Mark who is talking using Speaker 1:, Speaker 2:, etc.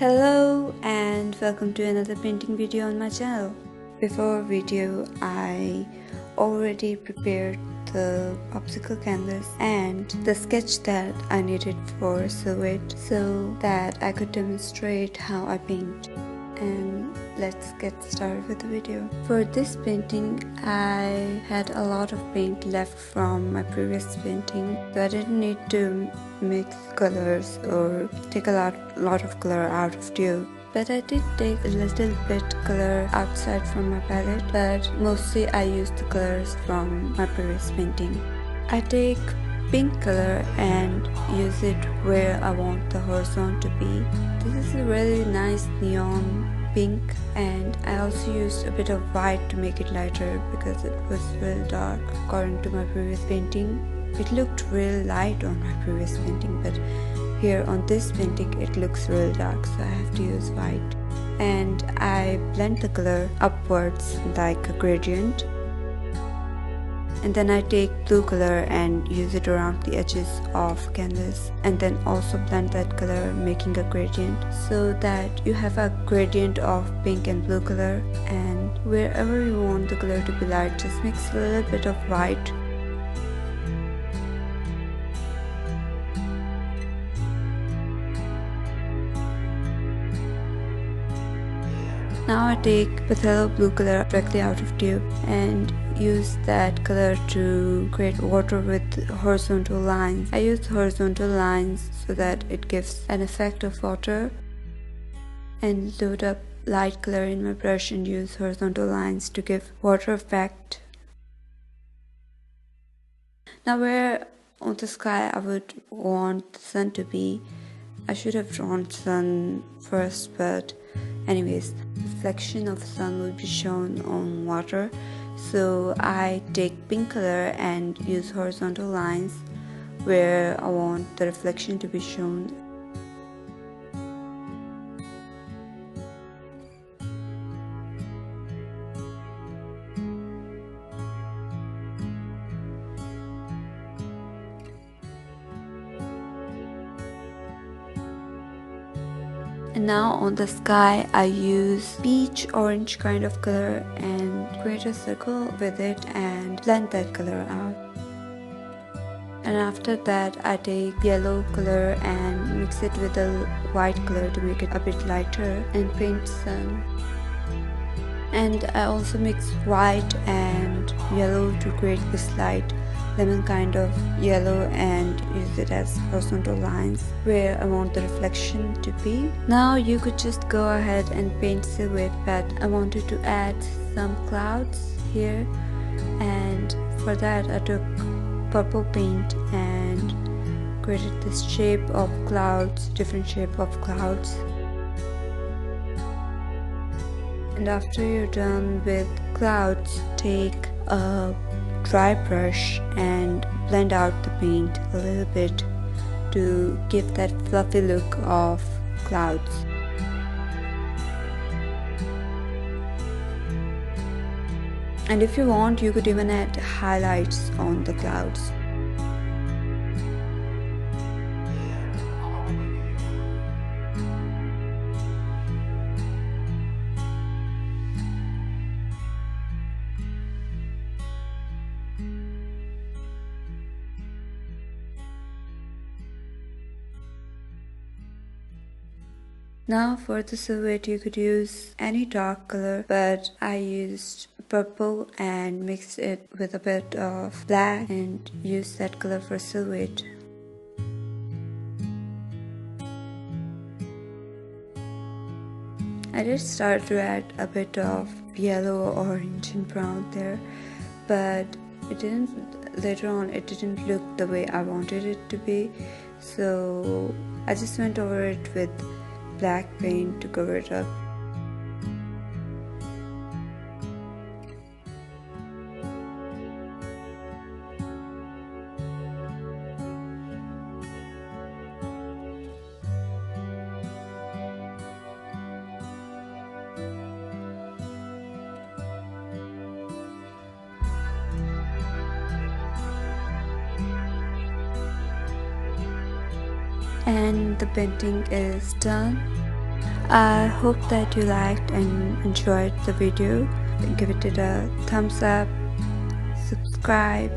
Speaker 1: Hello and welcome to another painting video on my channel. Before video I already prepared the obstacle canvas and the sketch that I needed for silhouette so that I could demonstrate how I paint. And let's get started with the video. For this painting I had a lot of paint left from my previous painting, so I didn't need to mix colors or take a lot of color out of tube. But I did take a little bit color outside from my palette, but mostly I used the colors from my previous painting. I take pink color and use it where I want the horizon to be. This is a really nice neon pink, and I also used a bit of white to make it lighter because it was really dark according to my previous painting. It looked really light on my previous painting, but here on this painting it looks really dark, so I have to use white. And I blend the color upwards like a gradient. And then I take blue color and use it around the edges of canvas, and then also blend that color making a gradient so that you have a gradient of pink and blue color. And wherever you want the color to be light, just mix a little bit of white. Now I take phthalo blue color directly out of tube and use that color to create water with horizontal lines. I use horizontal lines so that it gives an effect of water, and load up light color in my brush and use horizontal lines to give water effect. Now where on the sky I would want the sun to be, I should have drawn sun first, but anyways, reflection of sun will be shown on water, so I take pink color and use horizontal lines where I want the reflection to be shown. And now on the sky I use peach orange kind of color and create a circle with it and blend that color out. And after that I take yellow color and mix it with a white color to make it a bit lighter and paint sun. And I also mix white and yellow to create this light lemon kind of yellow and use it as horizontal lines where I want the reflection to be. Now you could just go ahead and paint silhouette, but I wanted to add some clouds here, and for that I took purple paint and created this shape of clouds, different shape of clouds. And after you're done with clouds, take a dry brush and blend out the paint a little bit to give that fluffy look of clouds. And if you want, you could even add highlights on the clouds. Now for the silhouette you could use any dark color, but I used purple and mixed it with a bit of black and used that color for silhouette. I did start to add a bit of yellow, orange and brown there, but later on it didn't look the way I wanted it to be, so I just went over it with black paint to cover it up. And the painting is done. I hope that you liked and enjoyed the video. Give it a thumbs up, subscribe